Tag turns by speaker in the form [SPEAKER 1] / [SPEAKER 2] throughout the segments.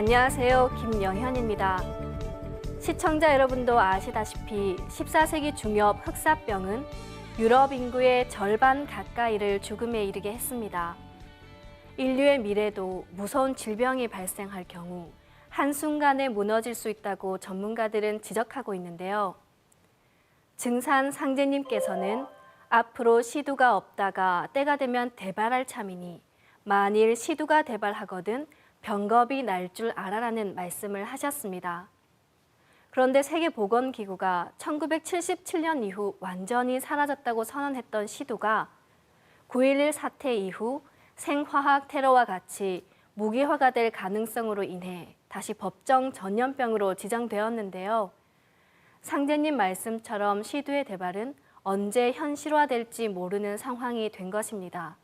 [SPEAKER 1] 안녕하세요. 김영현입니다. 시청자 여러분도 아시다시피 14세기 중엽 흑사병은 유럽 인구의 절반 가까이를 죽음에 이르게 했습니다. 인류의 미래도 무서운 질병이 발생할 경우 한순간에 무너질 수 있다고 전문가들은 지적하고 있는데요. 증산 상제님께서는 앞으로 시두가 없다가 때가 되면 대발할 참이니 만일 시두가 대발하거든 병겁이 날 줄 알아라는 말씀을 하셨습니다. 그런데 세계보건기구가 1977년 이후 완전히 사라졌다고 선언했던 시두가 9.11 사태 이후 생화학 테러와 같이 무기화가 될 가능성으로 인해 다시 법정 전염병으로 지정되었는데요. 상제님 말씀처럼 시두의 대발은 언제 현실화될지 모르는 상황이 된 것입니다.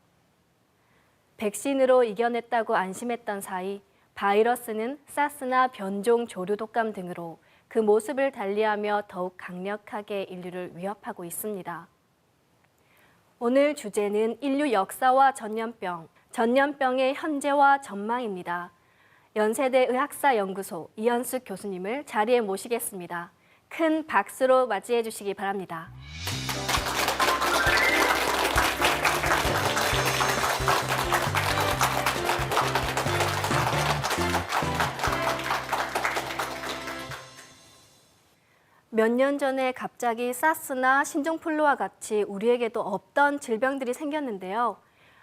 [SPEAKER 1] 백신으로 이겨냈다고 안심했던 사이 바이러스는 사스나 변종 조류 독감 등으로 그 모습을 달리하며 더욱 강력하게 인류를 위협하고 있습니다. 오늘 주제는 인류 역사와 전염병, 전염병의 현재와 전망입니다. 연세대 의학사연구소 이현숙 교수님을 자리에 모시겠습니다. 큰 박수로 맞이해 주시기 바랍니다. 몇 년 전에 갑자기 사스나 신종플루와 같이 우리에게도 없던 질병들이 생겼는데요.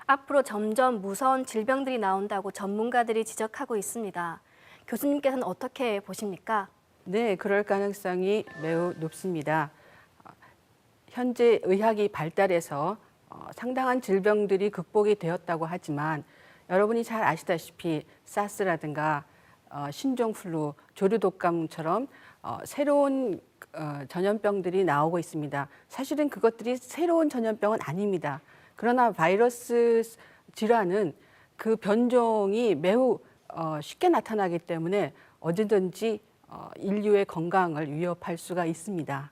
[SPEAKER 1] 앞으로 점점 무서운 질병들이 나온다고 전문가들이 지적하고 있습니다. 교수님께서는 어떻게 보십니까?
[SPEAKER 2] 네, 그럴 가능성이 매우 높습니다. 현재 의학이 발달해서 상당한 질병들이 극복이 되었다고 하지만 여러분이 잘 아시다시피 사스라든가 신종플루, 조류독감처럼 새로운 전염병들이 나오고 있습니다. 사실은 그것들이 새로운 전염병은 아닙니다. 그러나 바이러스 질환은 그 변종이 매우 쉽게 나타나기 때문에 언제든지 인류의 건강을 위협할 수가 있습니다.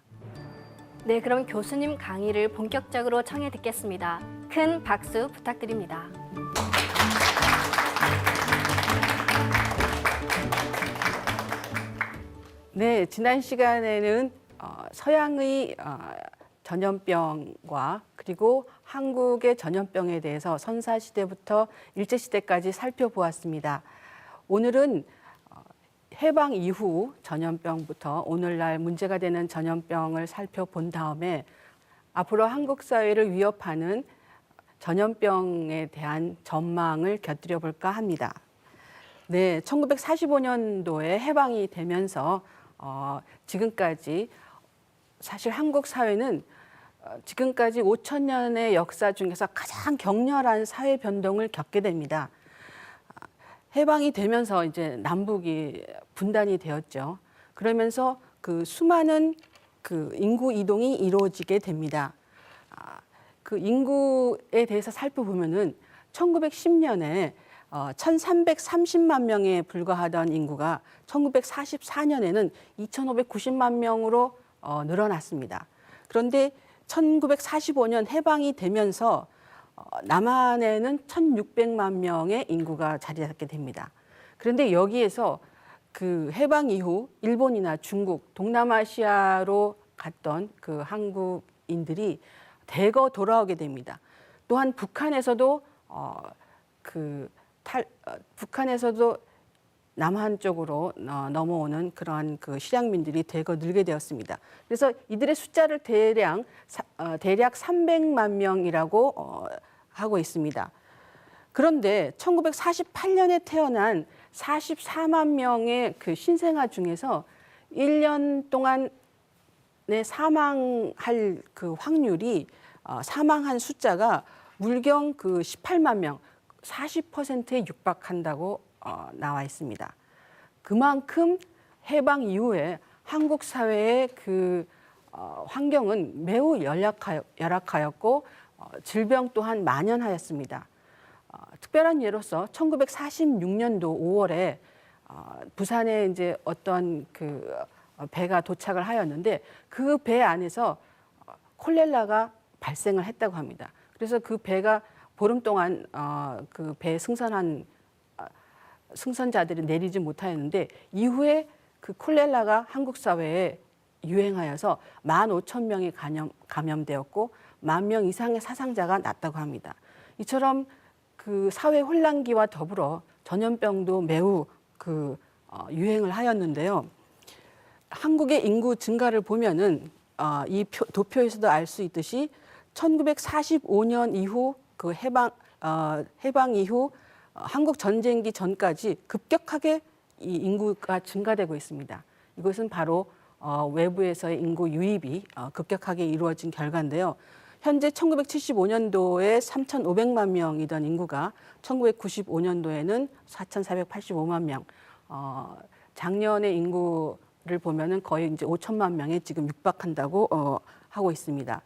[SPEAKER 1] 네, 그럼 교수님 강의를 본격적으로 청해 듣겠습니다. 큰 박수 부탁드립니다.
[SPEAKER 2] 네, 지난 시간에는 서양의 전염병과 그리고 한국의 전염병에 대해서 선사시대부터 일제시대까지 살펴보았습니다. 오늘은 해방 이후 전염병부터 오늘날 문제가 되는 전염병을 살펴본 다음에 앞으로 한국 사회를 위협하는 전염병에 대한 전망을 곁들여 볼까 합니다. 네, 1945년도에 해방이 되면서 지금까지 사실 한국 사회는 지금까지 5천 년의 역사 중에서 가장 격렬한 사회 변동을 겪게 됩니다. 해방이 되면서 이제 남북이 분단이 되었죠. 그러면서 그 수많은 그 인구 이동이 이루어지게 됩니다. 그 인구에 대해서 살펴보면은 1910년에 1,330만 명에 불과하던 인구가 1944년에는 2,590만 명으로 늘어났습니다. 그런데 1945년 해방이 되면서 남한에는 1,600만 명의 인구가 자리 잡게 됩니다. 그런데 여기에서 그 해방 이후 일본이나 중국, 동남아시아로 갔던 그 한국인들이 대거 돌아오게 됩니다. 또한 북한에서도 북한에서도 남한 쪽으로 넘어오는 그러한 그 실향민들이 대거 늘게 되었습니다. 그래서 이들의 숫자를 대략 300만 명이라고 하고 있습니다. 그런데 1948년에 태어난 44만 명의 그 신생아 중에서 1년 동안에 사망할 그 확률이 사망한 숫자가 물경 그 18만 명, 40%에 육박한다고 나와 있습니다. 그만큼 해방 이후에 한국 사회의 그 환경은 매우 열악하였고 질병 또한 만연하였습니다. 특별한 예로서 1946년도 5월에 부산에 이제 어떤 그 배가 도착을 하였는데 그 배 안에서 콜레라가 발생을 했다고 합니다. 그래서 그 배가 보름 동안 그 배에 승선한 승선자들이 내리지 못하였는데 이후에 그 콜레라가 한국 사회에 유행하여서 15,000명이 감염되었고 10,000명 이상의 사상자가 났다고 합니다. 이처럼 그 사회 혼란기와 더불어 전염병도 매우 유행을 하였는데요. 한국의 인구 증가를 보면은 이 도표에서도 알 수 있듯이 1945년 이후 그 해방 이후 한국 전쟁기 전까지 급격하게 이 인구가 증가되고 있습니다. 이것은 바로 외부에서의 인구 유입이 급격하게 이루어진 결과인데요. 현재 1975년도에 3,500만 명이던 인구가 1995년도에는 4,485만 명. 작년의 인구를 보면은 거의 이제 5천만 명에 지금 육박한다고 하고 있습니다.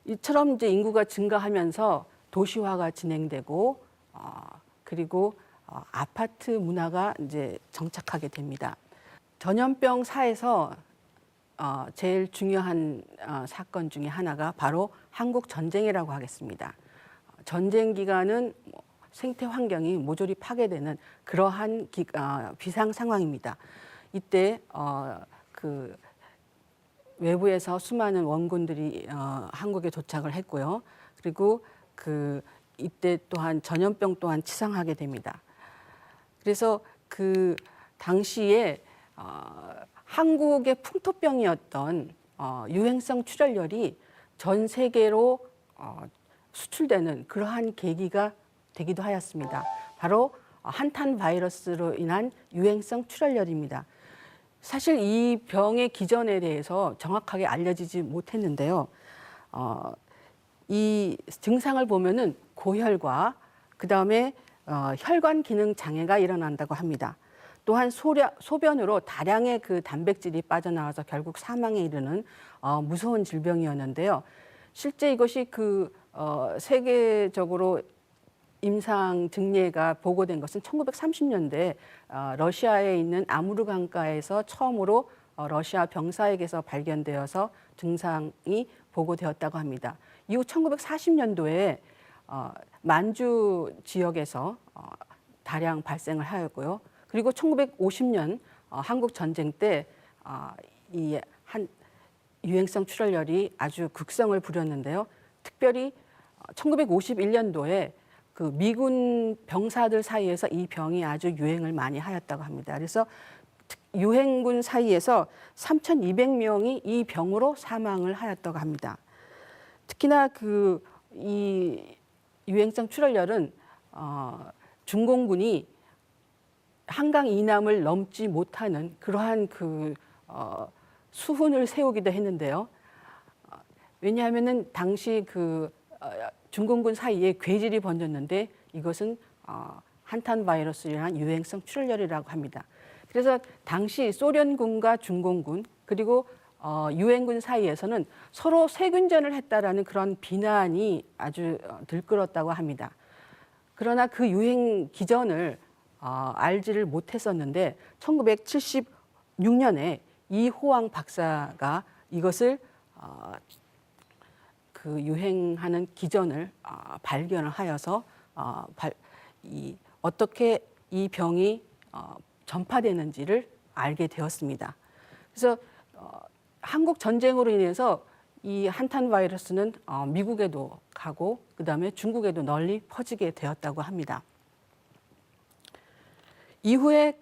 [SPEAKER 2] 이처럼 이제 인구가 증가하면서 도시화가 진행되고 그리고 아파트 문화가 이제 정착하게 됩니다. 전염병사에서 제일 중요한 사건 중에 하나가 바로 한국 전쟁이라고 하겠습니다. 전쟁 기간은 생태 환경이 모조리 파괴되는 그러한 비상 상황입니다. 이때 그 외부에서 수많은 원군들이 한국에 도착을 했고요. 그리고 이때 또한 전염병 또한 치상하게 됩니다. 그래서 그 당시에 한국의 풍토병이었던 유행성 출혈열이 전 세계로 수출되는 그러한 계기가 되기도 하였습니다. 바로 한탄 바이러스로 인한 유행성 출혈열입니다. 사실 이 병의 기전에 대해서 정확하게 알려지지 못했는데요. 이 증상을 보면은 고혈과 그다음에 혈관 기능 장애가 일어난다고 합니다. 또한 소변으로 다량의 그 단백질이 빠져나와서 결국 사망에 이르는 무서운 질병이었는데요. 실제 이것이 세계적으로 임상 증례가 보고된 것은 1930년대 러시아에 있는 아무르 강가에서 처음으로 러시아 병사에게서 발견되어서 증상이 보고되었다고 합니다. 이후 1940년도에 만주 지역에서 다량 발생을 하였고요. 그리고 1950년 한국 전쟁 때 이 유행성 출혈열이 아주 극성을 부렸는데요. 특별히 1951년도에 그 미군 병사들 사이에서 이 병이 아주 유행을 많이 하였다고 합니다. 그래서 유행군 사이에서 3,200명이 이 병으로 사망을 하였다고 합니다. 특히나 이 유행성 출혈열은 중공군이 한강 이남을 넘지 못하는 그러한 수훈을 세우기도 했는데요. 왜냐하면은 당시 중공군 사이에 괴질이 번졌는데 이것은 한탄 바이러스라는 유행성 출혈열이라고 합니다. 그래서 당시 소련군과 중공군 그리고 유엔군 사이에서는 서로 세균전을 했다라는 그런 비난이 아주 들끓었다고 합니다. 그러나 그 유행 기전을 알지를 못했었는데 1976년에 이호왕 박사가 이것을 그 유행하는 기전을 발견을 하여서 어떻게 이 병이 전파되는지를 알게 되었습니다. 그래서 한국 전쟁으로 인해서 이 한탄 바이러스는 미국에도 가고 그다음에 중국에도 널리 퍼지게 되었다고 합니다. 이후에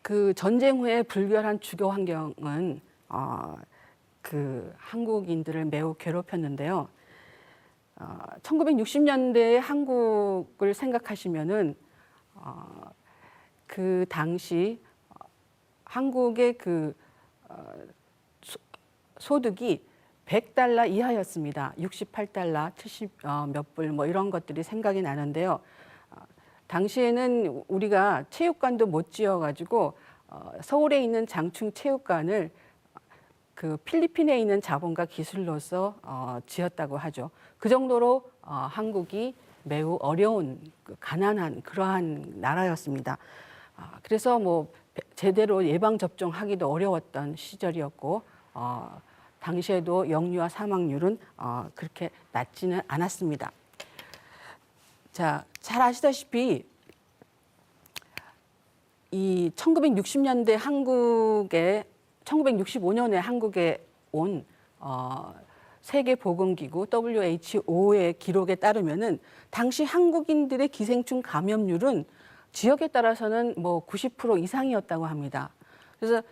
[SPEAKER 2] 그 전쟁 후에 불결한 주거 환경은 한국인들을 매우 괴롭혔는데요. 1960년대에 한국을 생각하시면은 그 당시 한국의 소득이 100달러 이하였습니다. 68달러, 70 몇 불 뭐 이런 것들이 생각이 나는데요. 당시에는 우리가 체육관도 못 지어가지고 서울에 있는 장충 체육관을 필리핀에 있는 자본가 기술로서 지었다고 하죠. 그 정도로 한국이 매우 어려운 가난한 그러한 나라였습니다. 그래서 뭐 제대로 예방 접종하기도 어려웠던 시절이었고 당시에도 영유아 사망률은 그렇게 낮지는 않았습니다. 자, 잘 아시다시피 이 1960년대 한국에 1965년에 한국에 온 세계보건기구 WHO의 기록에 따르면은 당시 한국인들의 기생충 감염률은 지역에 따라서는 뭐 90% 이상이었다고 합니다. 그래서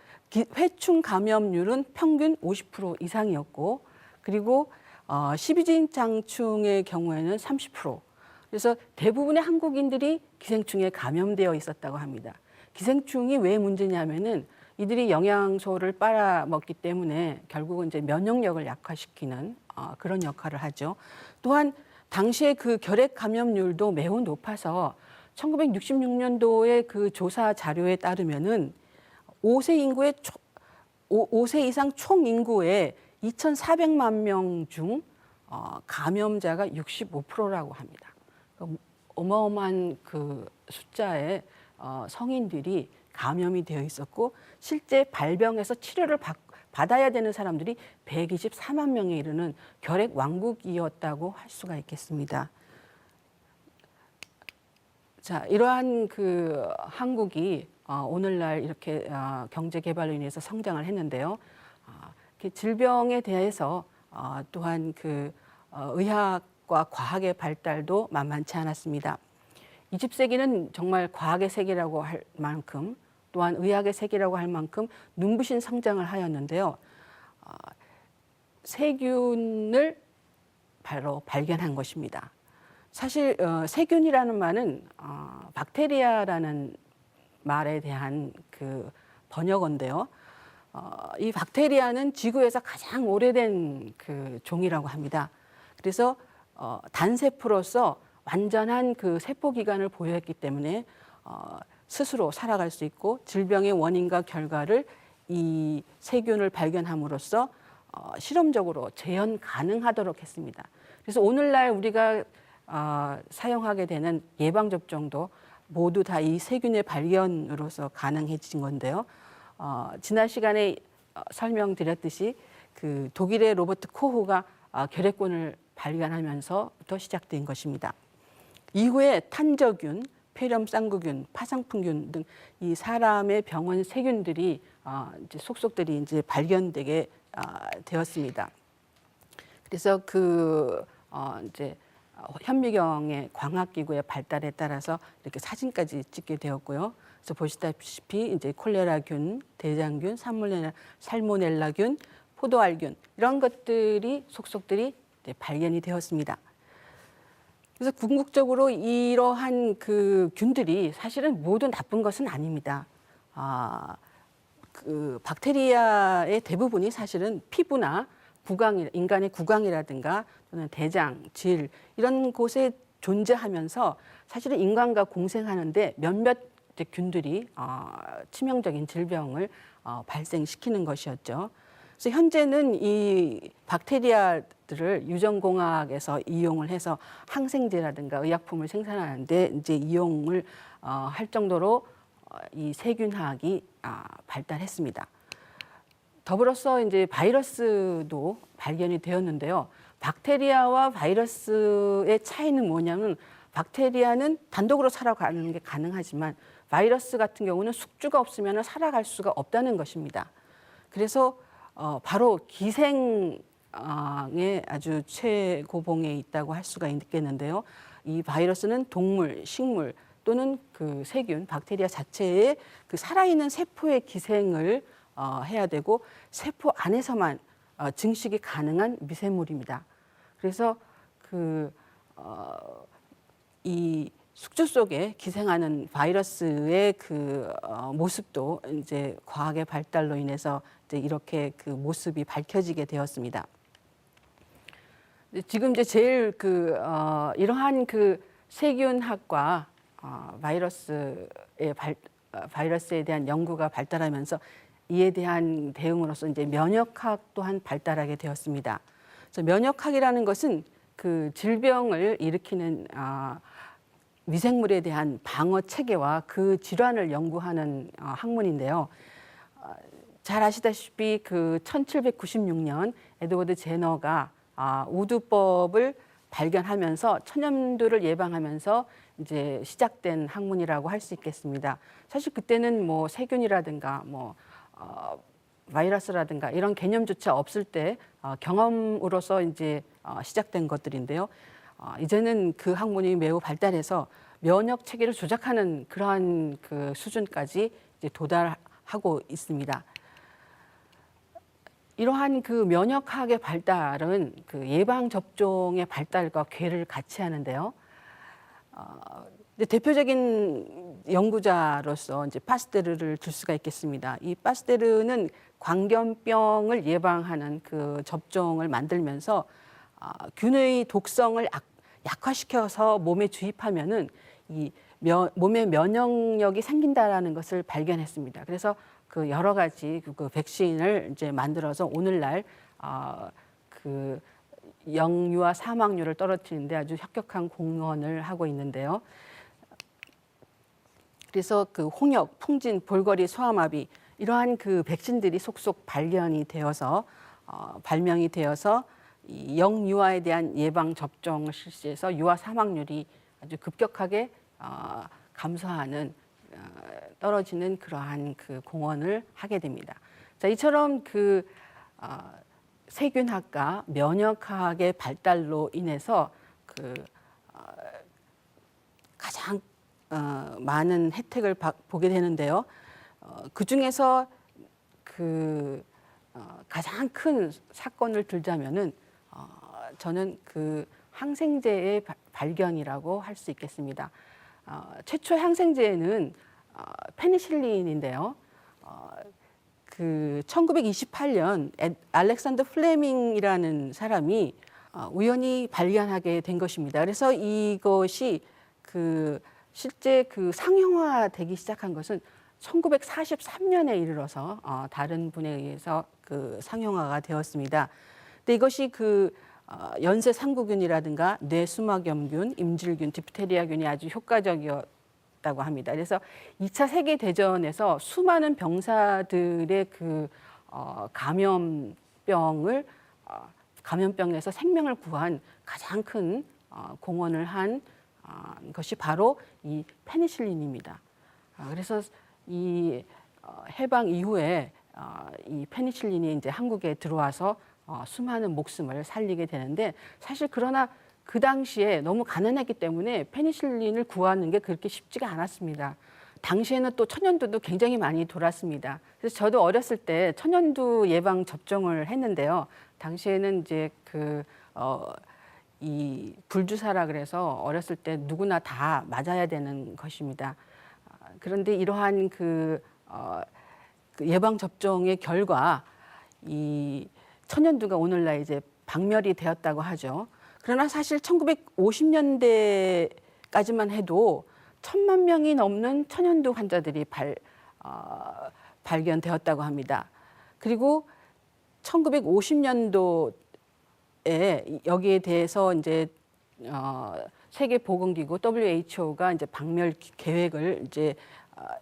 [SPEAKER 2] 회충 감염률은 평균 50% 이상이었고, 그리고 십이진장충의 경우에는 30%. 그래서 대부분의 한국인들이 기생충에 감염되어 있었다고 합니다. 기생충이 왜 문제냐면은 이들이 영양소를 빨아먹기 때문에 결국은 이제 면역력을 약화시키는 그런 역할을 하죠. 또한 당시에 그 결핵 감염률도 매우 높아서 1966년도에 그 조사 자료에 따르면은 5세 이상 총 인구의 2,400만 명 중 감염자가 65%라고 합니다. 어마어마한 그 숫자의 성인들이 감염이 되어 있었고, 실제 발병해서 치료를 받아야 되는 사람들이 124만 명에 이르는 결핵 왕국이었다고 할 수가 있겠습니다. 자, 이러한 그 한국이 오늘날 이렇게 경제 개발로 인해서 성장을 했는데요. 질병에 대해서 또한 그 의학과 과학의 발달도 만만치 않았습니다. 20세기는 정말 과학의 세계라고 할 만큼, 또한 의학의 세계라고 할 만큼 눈부신 성장을 하였는데요. 세균을 바로 발견한 것입니다. 사실 세균이라는 말은 박테리아라는 말에 대한 그 번역어인데요. 이 박테리아는 지구에서 가장 오래된 그 종이라고 합니다. 그래서 단세포로서 완전한 그 세포 기관을 보유했기 때문에 스스로 살아갈 수 있고, 질병의 원인과 결과를 이 세균을 발견함으로써 실험적으로 재현 가능하도록 했습니다. 그래서 오늘날 우리가 사용하게 되는 예방접종도 모두 다 이 세균의 발견으로서 가능해진 건데요. 지난 시간에 설명드렸듯이 그 독일의 로버트 코흐가 결핵균을 발견하면서부터 시작된 것입니다. 이후에 탄저균, 폐렴 쌍구균, 파상풍균 등 이 사람의 병원 세균들이 이제 속속들이 이제 발견되게 되었습니다. 그래서 그 이제 현미경의 광학기구의 발달에 따라서 이렇게 사진까지 찍게 되었고요. 그래서 보시다시피 이제 콜레라균, 대장균, 살모넬라균, 포도알균 이런 것들이 속속들이 이제 발견이 되었습니다. 그래서 궁극적으로 이러한 그 균들이 사실은 모두 나쁜 것은 아닙니다. 그 박테리아의 대부분이 사실은 피부나 인간의 구강이라든가 또는 대장, 질 이런 곳에 존재하면서 사실은 인간과 공생하는데 몇몇 균들이 치명적인 질병을 발생시키는 것이었죠. 그래서 현재는 이 박테리아들을 유전공학에서 이용을 해서 항생제라든가 의약품을 생산하는데 이제 이용을 할 정도로 이 세균학이 발달했습니다. 더불어서 이제 바이러스도 발견이 되었는데요. 박테리아와 바이러스의 차이는 뭐냐면, 박테리아는 단독으로 살아가는 게 가능하지만 바이러스 같은 경우는 숙주가 없으면 살아갈 수가 없다는 것입니다. 그래서 바로 기생의 아주 최고봉에 있다고 할 수가 있겠는데요. 이 바이러스는 동물, 식물 또는 그 세균, 박테리아 자체의 그 살아있는 세포의 기생을 해야 되고, 세포 안에서만 증식이 가능한 미생물입니다. 그래서 이 숙주 속에 기생하는 바이러스의 그 모습도 이제 과학의 발달로 인해서 이제 이렇게 그 모습이 밝혀지게 되었습니다. 지금 이제 제일 이러한 그 세균학과 바이러스에 대한 연구가 발달하면서 이에 대한 대응으로서 이제 면역학 또한 발달하게 되었습니다. 그래서 면역학이라는 것은 그 질병을 일으키는 미생물에 대한 방어 체계와 그 질환을 연구하는 학문인데요. 잘 아시다시피 그 1796년 에드워드 제너가 우두법을 발견하면서 천연두를 예방하면서 이제 시작된 학문이라고 할 수 있겠습니다. 사실 그때는 뭐 세균이라든가 뭐 바이러스라든가 이런 개념조차 없을 때 경험으로서 이제 시작된 것들인데요. 이제는 그 학문이 매우 발달해서 면역 체계를 조작하는 그러한 그 수준까지 이제 도달하고 있습니다. 이러한 그 면역학의 발달은 그 예방 접종의 발달과 궤를 같이 하는데요. 대표적인 연구자로서 이제 파스테르를 들 수가 있겠습니다. 이 파스테르는 광견병을 예방하는 그 접종을 만들면서 균의 독성을 약화시켜서 몸에 주입하면은 이 몸의 면역력이 생긴다라는 것을 발견했습니다. 그래서 그 여러 가지 그 백신을 이제 만들어서 오늘날 그 영유아 사망률을 떨어뜨리는데 아주 혁혁한 공헌을 하고 있는데요. 그래서 그 홍역, 풍진, 볼거리, 소아마비 이러한 그 백신들이 속속 발명이 되어서 이 영유아에 대한 예방 접종을 실시해서 유아 사망률이 아주 급격하게 감소하는 떨어지는 그러한 그 공헌을 하게 됩니다. 자, 이처럼 그 세균학과 면역학의 발달로 인해서 그 가장 많은 혜택을 보게 되는데요. 그 중에서 그 가장 큰 사건을 들자면은 저는 그 항생제의 발견이라고 할 수 있겠습니다. 최초의 항생제는 페니실린인데요. 그 1928년 알렉산더 플레밍이라는 사람이 우연히 발견하게 된 것입니다. 그래서 이것이 그 실제 그 상용화되기 시작한 것은 1943년에 이르러서 다른 분에 의해서 그 상용화가 되었습니다. 근데 이것이 그 연쇄 상구균이라든가 뇌수막염균, 임질균, 디프테리아균이 아주 효과적이었다고 합니다. 그래서 2차 세계 대전에서 수많은 병사들의 그 감염병에서 생명을 구한 가장 큰 공헌을 한 것이 바로 이 페니실린입니다. 그래서 이 해방 이후에 이 페니실린이 이제 한국에 들어와서 수많은 목숨을 살리게 되는데 사실 그러나 그 당시에 너무 가난했기 때문에 페니실린을 구하는 게 그렇게 쉽지가 않았습니다. 당시에는 또 천연두도 굉장히 많이 돌았습니다. 그래서 저도 어렸을 때 천연두 예방 접종을 했는데요. 당시에는 이제 이 불주사라 그래서 어렸을 때 누구나 다 맞아야 되는 것입니다. 그런데 이러한 그 예방 접종의 결과 이 천연두가 오늘날 이제 박멸이 되었다고 하죠. 그러나 사실 1950년대까지만 해도 1,000만 명이 넘는 천연두 환자들이 발견되었다고 합니다. 그리고 1950년도에 여기에 대해서 이제 세계보건기구 WHO가 이제 박멸 계획을 이제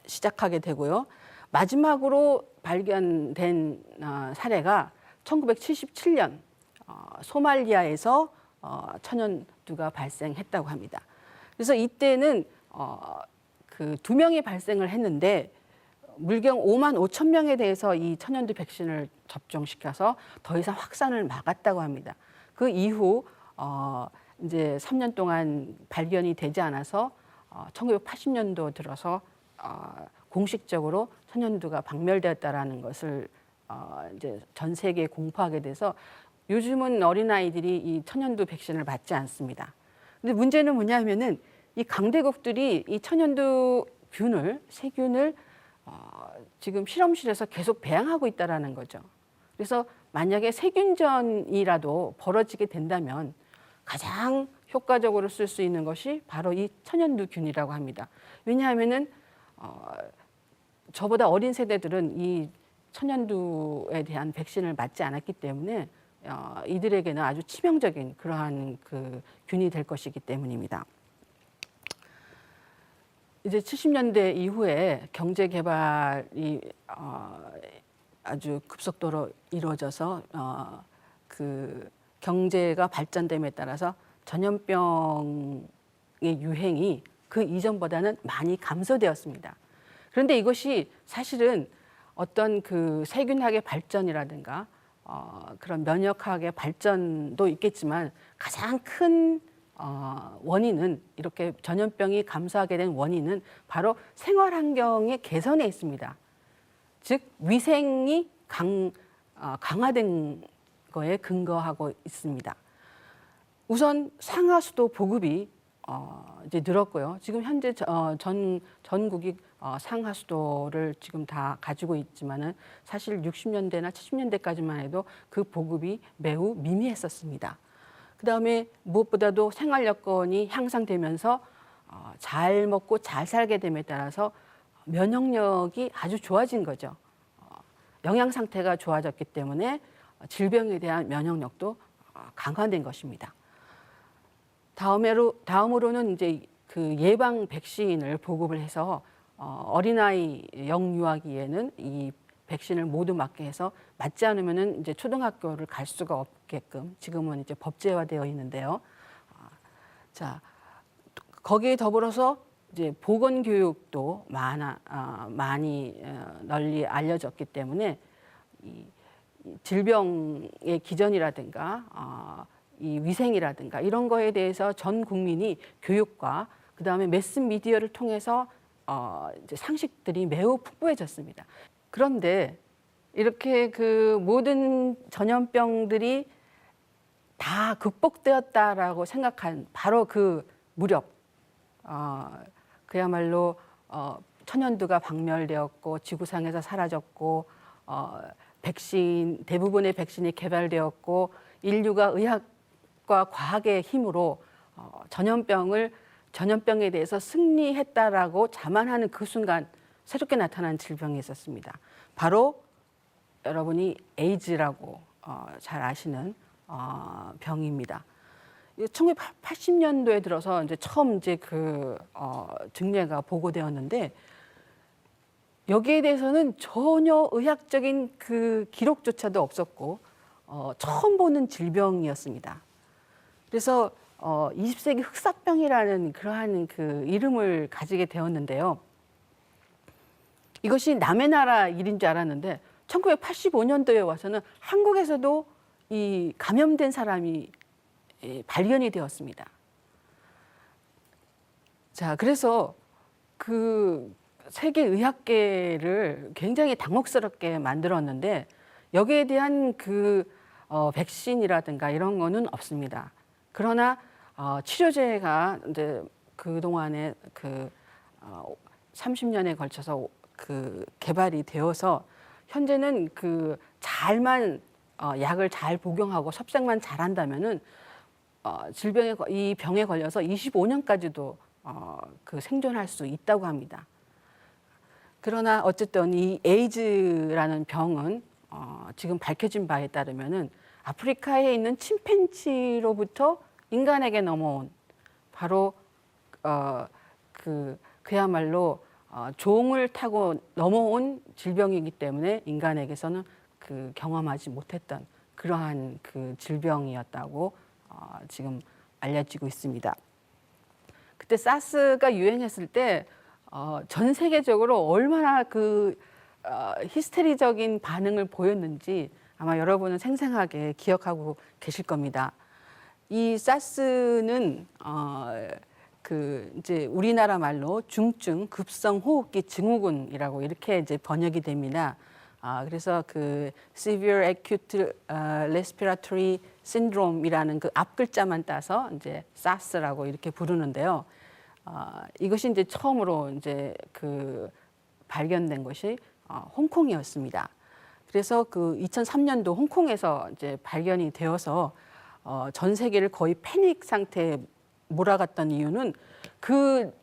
[SPEAKER 2] 시작하게 되고요. 마지막으로 발견된 사례가 1977년 소말리아에서 천연두가 발생했다고 합니다. 그래서 이때는 그 2명이 발생을 했는데 물경 5만 5천 명에 대해서 이 천연두 백신을 접종시켜서 더 이상 확산을 막았다고 합니다. 그 이후 이제 3년 동안 발견이 되지 않아서 1980년도 들어서 공식적으로 천연두가 박멸되었다라는 것을 이제 전 세계에 공포하게 돼서 요즘은 어린아이들이 이 천연두 백신을 맞지 않습니다. 근데 문제는 뭐냐면은 이 강대국들이 이 천연두 세균을 지금 실험실에서 계속 배양하고 있다라는 거죠. 그래서 만약에 세균전이라도 벌어지게 된다면 가장 효과적으로 쓸 수 있는 것이 바로 이 천연두균이라고 합니다. 왜냐하면은 저보다 어린 세대들은 이 천연두에 대한 백신을 맞지 않았기 때문에 이들에게는 아주 치명적인 그러한 그 균이 될 것이기 때문입니다. 이제 70년대 이후에 경제 개발이 아주 급속도로 이루어져서 그 경제가 발전됨에 따라서 전염병의 유행이 그 이전보다는 많이 감소되었습니다. 그런데 이것이 사실은 어떤 그 세균학의 발전이라든가 그런 면역학의 발전도 있겠지만 가장 큰 원인은 이렇게 전염병이 감소하게 된 원인은 바로 생활 환경의 개선에 있습니다. 즉 위생이 강화된 거에 근거하고 있습니다. 우선 상하수도 보급이 이제 늘었고요. 지금 현재 전국이 상하수도를 지금 다 가지고 있지만은 사실 60년대나 70년대까지만 해도 그 보급이 매우 미미했었습니다. 그다음에 무엇보다도 생활 여건이 향상되면서 잘 먹고 잘 살게 됨에 따라서 면역력이 아주 좋아진 거죠. 영양 상태가 좋아졌기 때문에 질병에 대한 면역력도 강화된 것입니다. 다음으로는 이제 그 예방 백신을 보급을 해서 어린아이 영유아기에는 이 백신을 모두 맞게 해서 맞지 않으면은 이제 초등학교를 갈 수가 없게끔 지금은 이제 법제화되어 있는데요. 자, 거기에 더불어서 이제 보건 교육도 많이 널리 알려졌기 때문에 이 질병의 기전이라든가 이 위생이라든가 이런 거에 대해서 전 국민이 교육과 그다음에 매스 미디어를 통해서 이제 상식들이 매우 풍부해졌습니다. 그런데 이렇게 그 모든 전염병들이 다 극복되었다라고 생각한 바로 그 무렵, 그야말로 천연두가 박멸되었고 지구상에서 사라졌고 대부분의 백신이 개발되었고 인류가 의학과 과학의 힘으로 전염병에 대해서 승리했다라고 자만하는 그 순간 새롭게 나타난 질병이 있었습니다. 바로 여러분이 에이즈라고 잘 아시는 병입니다. 1980년도에 들어서 이제 처음 이제 그 증례가 보고되었는데 여기에 대해서는 전혀 의학적인 그 기록조차도 없었고 처음 보는 질병이었습니다. 그래서 20세기 흑사병이라는 그러한 그 이름을 가지게 되었는데요. 이것이 남의 나라 일인 줄 알았는데 1985년도에 와서는 한국에서도 이 감염된 사람이 발견이 되었습니다. 자, 그래서 그 세계 의학계를 굉장히 당혹스럽게 만들었는데 여기에 대한 그 백신이라든가 이런 거는 없습니다. 그러나 치료제가 이제 그 동안에 그 30년에 걸쳐서 그 개발이 되어서 현재는 그 잘만 약을 잘 복용하고 섭생만 잘한다면은 이 병에 걸려서 25년까지도 그 생존할 수 있다고 합니다. 그러나 어쨌든 이 에이즈라는 병은 지금 밝혀진 바에 따르면은 아프리카에 있는 침팬지로부터 인간에게 넘어온 바로 그야말로 종을 타고 넘어온 질병이기 때문에 인간에게서는 그 경험하지 못했던 그러한 그 질병이었다고 지금 알려지고 있습니다. 그때 사스가 유행했을 때 전 세계적으로 얼마나 그 히스테리적인 반응을 보였는지 아마 여러분은 생생하게 기억하고 계실 겁니다. 이 사스는 그 이제 우리나라 말로 중증 급성 호흡기 증후군이라고 이렇게 이제 번역이 됩니다. 그래서 그 severe acute respiratory syndrome이라는 그 앞 글자만 따서 이제 사스라고 이렇게 부르는데요. 이것이 이제 처음으로 이제 그 발견된 것이 홍콩이었습니다. 그래서 그 2003년도 홍콩에서 이제 발견이 되어서 전 세계를 거의 패닉 상태에 몰아갔던 이유는 그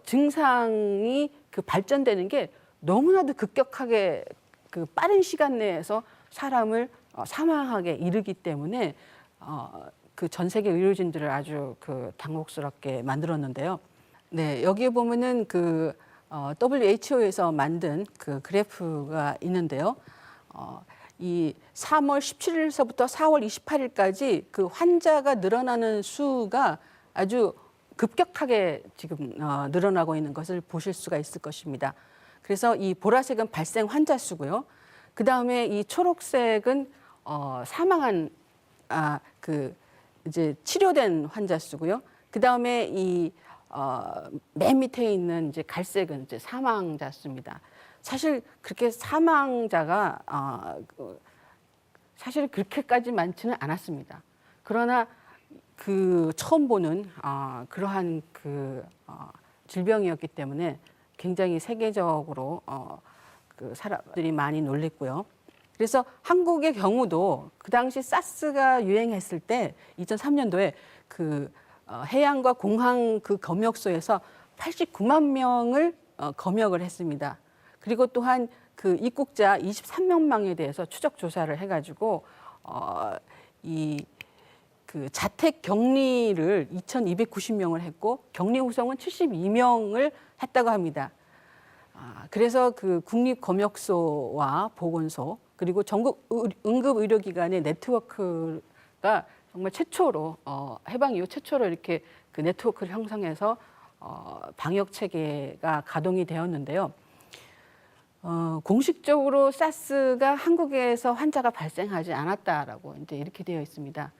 [SPEAKER 2] 증상이 그 발전되는 게 너무나도 급격하게 그 빠른 시간 내에서 사람을 사망하게 이르기 때문에 그 전 세계 의료진들을 아주 그 당혹스럽게 만들었는데요. 네, 여기에 보면은 그 WHO에서 만든 그 그래프가 있는데요. 이 3월 17일서부터 4월 28일까지 그 환자가 늘어나는 수가 아주 급격하게 지금 늘어나고 있는 것을 보실 수가 있을 것입니다. 그래서 이 보라색은 발생 환자 수고요. 그 다음에 이 초록색은 사망한 그 이제 치료된 환자 수고요. 그 다음에 이 맨 밑에 있는 이제 갈색은 이제 사망자 수입니다. 사실 그렇게 사망자가 사실 그렇게까지 많지는 않았습니다. 그러나 그 처음 보는 그러한 그 질병이었기 때문에 굉장히 세계적으로 그 사람들이 많이 놀랬고요. 그래서 한국의 경우도 그 당시 사스가 유행했을 때 2003년도에 그 해양과 공항 그 검역소에서 89만 명을 검역을 했습니다. 그리고 또한 그 입국자 23명망에 대해서 추적 조사를 해가지고 이 그 자택 격리를 2,290명을 했고 격리 후송은 72명을 했다고 합니다. 그래서 그 국립검역소와 보건소 그리고 전국 응급의료기관의 네트워크가 정말 최초로 해방 이후 최초로 이렇게 그 네트워크를 형성해서 방역 체계가 가동이 되었는데요. 공식적으로 사스가 한국에서 환자가 발생하지 않았다라고 이제 이렇게 되어 있습니다.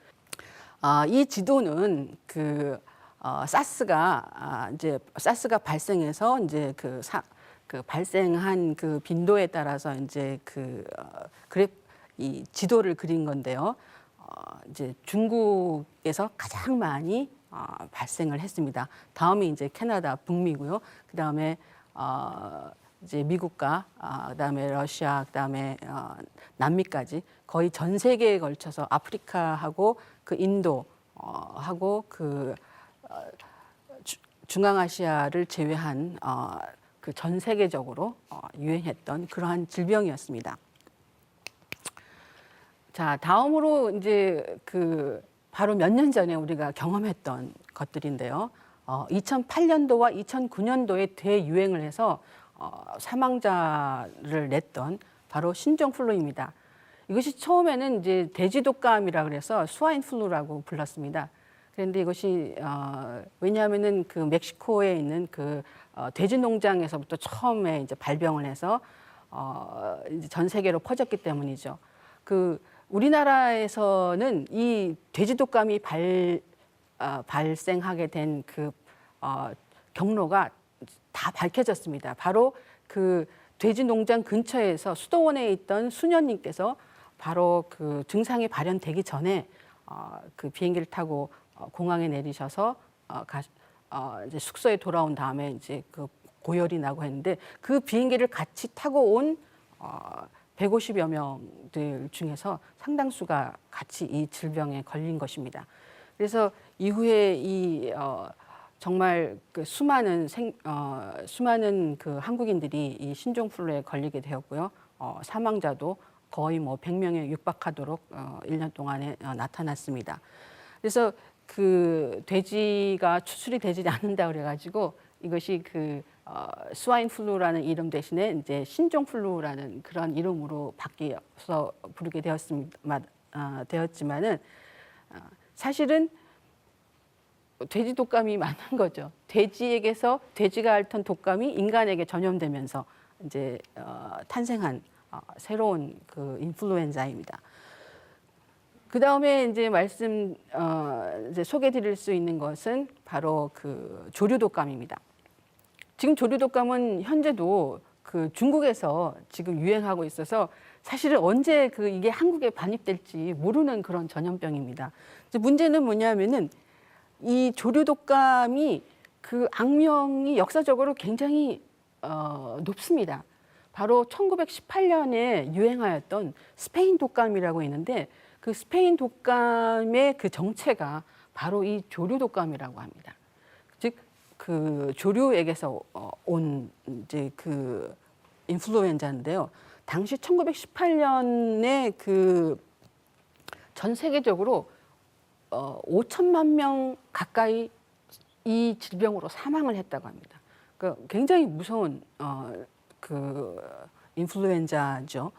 [SPEAKER 2] 이 지도는 그 사스가 이제 사스가 발생해서 이제 그 발생한 그 빈도에 따라서 이제 이 지도를 그린 건데요. 이제 중국에서 가장 많이 발생을 했습니다. 다음이 이제 캐나다, 북미고요. 그 다음에 이제 미국과 그다음에 러시아, 그다음에 남미까지 거의 전 세계에 걸쳐서 아프리카하고 그 인도 하고 그 중앙아시아를 제외한 그 전 세계적으로 유행했던 그러한 질병이었습니다. 자, 다음으로 이제 그 바로 몇 년 전에 우리가 경험했던 것들인데요. 2008년도와 2009년도에 대유행을 해서 사망자를 냈던 바로 신종플루입니다. 이것이 처음에는 이제 돼지독감이라 그래서 스와인플루라고 불렀습니다. 그런데 이것이 왜냐하면은 그 멕시코에 있는 그 돼지 농장에서부터 처음에 이제 발병을 해서 이제 전 세계로 퍼졌기 때문이죠. 그 우리나라에서는 이 돼지독감이 발생하게 된 그 경로가 다 밝혀졌습니다. 바로 그 돼지 농장 근처에서 수도원에 있던 수녀님께서 바로 그 증상이 발현되기 전에 그 비행기를 타고 공항에 내리셔서 이제 숙소에 돌아온 다음에 이제 그 고열이 나고 했는데 그 비행기를 같이 타고 온 150여 명들 중에서 상당수가 같이 이 질병에 걸린 것입니다. 그래서 이후에 이 정말 그 수많은 그 한국인들이 이 신종플루에 걸리게 되었고요. 사망자도 거의 뭐 100명에 육박하도록 1년 동안에 나타났습니다. 그래서 그 돼지가 추출이 되지 않는다 그래가지고 이것이 그 스와인플루라는 이름 대신에 이제 신종플루라는 그런 이름으로 바뀌어서 부르게 되었지만은 사실은 돼지 독감이 맞는 거죠. 돼지에게서 돼지가 앓던 독감이 인간에게 전염되면서 이제 탄생한 새로운 그 인플루엔자입니다. 그 다음에 이제 이제 소개드릴 수 있는 것은 바로 그 조류 독감입니다. 지금 조류 독감은 현재도 그 중국에서 지금 유행하고 있어서 사실은 언제 이게 한국에 반입될지 모르는 그런 전염병입니다. 문제는 뭐냐면은 이 조류 독감이 그 악명이 역사적으로 굉장히 높습니다. 바로 1918년에 유행하였던 스페인 독감이라고 있는데 그 스페인 독감의 그 정체가 바로 이 조류 독감이라고 합니다. 즉 그 조류에게서 온 이제 그 인플루엔자인데요. 당시 1918년에 그 전 세계적으로 5천만 명 가까이 이 질병으로 사망을 했다고 합니다. 그러니까 굉장히 무서운 그 인플루엔자죠.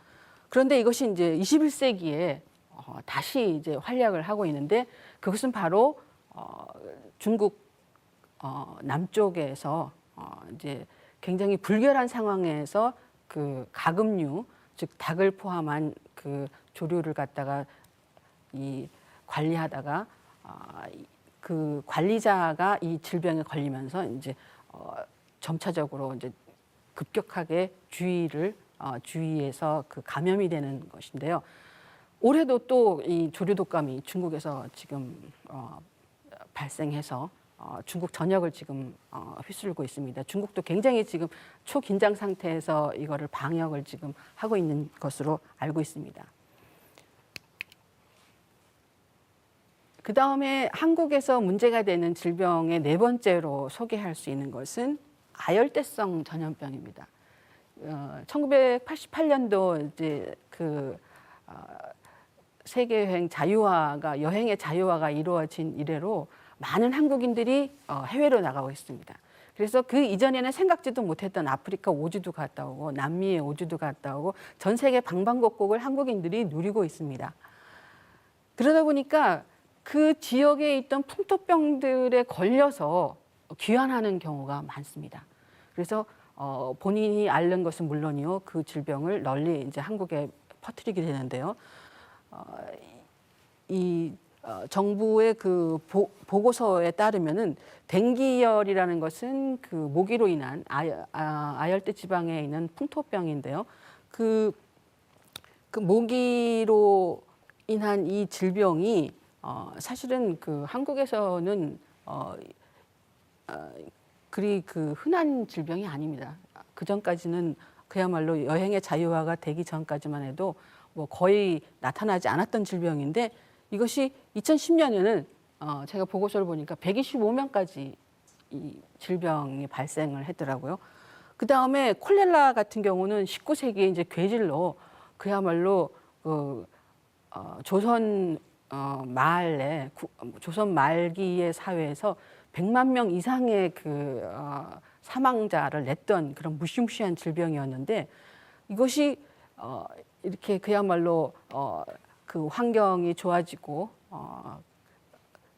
[SPEAKER 2] 그런데 이것이 이제 21세기에 다시 이제 활약을 하고 있는데 그것은 바로 중국 남쪽에서 이제 굉장히 불결한 상황에서 그 가금류, 즉 닭을 포함한 그 조류를 갖다가 이 관리하다가 그 관리자가 이 질병에 걸리면서 이제 점차적으로 이제 급격하게 주위에서 그 감염이 되는 것인데요. 올해도 또 이 조류 독감이 중국에서 지금 발생해서 중국 전역을 지금 휘두르고 있습니다. 중국도 굉장히 지금 초긴장 상태에서 이거를 방역을 지금 하고 있는 것으로 알고 있습니다. 그 다음에 한국에서 문제가 되는 질병의 네 번째로 소개할 수 있는 것은 아열대성 전염병입니다. 1988년도 이제 그 세계 여행의 자유화가 이루어진 이래로 많은 한국인들이 해외로 나가고 있습니다. 그래서 그 이전에는 생각지도 못했던 아프리카 5주도 갔다 오고 남미의 5주도 갔다 오고 전 세계 방방곡곡을 한국인들이 누리고 있습니다. 그러다 보니까 그 지역에 있던 풍토병들에 걸려서 귀환하는 경우가 많습니다. 그래서 본인이 앓는 것은 물론이요, 그 질병을 널리 이제 한국에 퍼뜨리게 되는데요. 정부의 그 보고서에 따르면은 댕기열이라는 것은 그 모기로 인한 아열대 지방에 있는 풍토병인데요. 그 모기로 인한 이 질병이 사실은 그 한국에서는 그리 그 흔한 질병이 아닙니다. 그 전까지는 그야말로 여행의 자유화가 되기 전까지만 해도 뭐 거의 나타나지 않았던 질병인데 이것이 2010년에는 제가 보고서를 보니까 125명까지 이 질병이 발생을 했더라고요. 그 다음에 콜레라 같은 경우는 19세기에 이제 괴질로 그야말로 조선 말기의 사회에서 100만 명 이상의 그 사망자를 냈던 그런 무시무시한 질병이었는데 이것이 이렇게 그야말로 그 환경이 좋아지고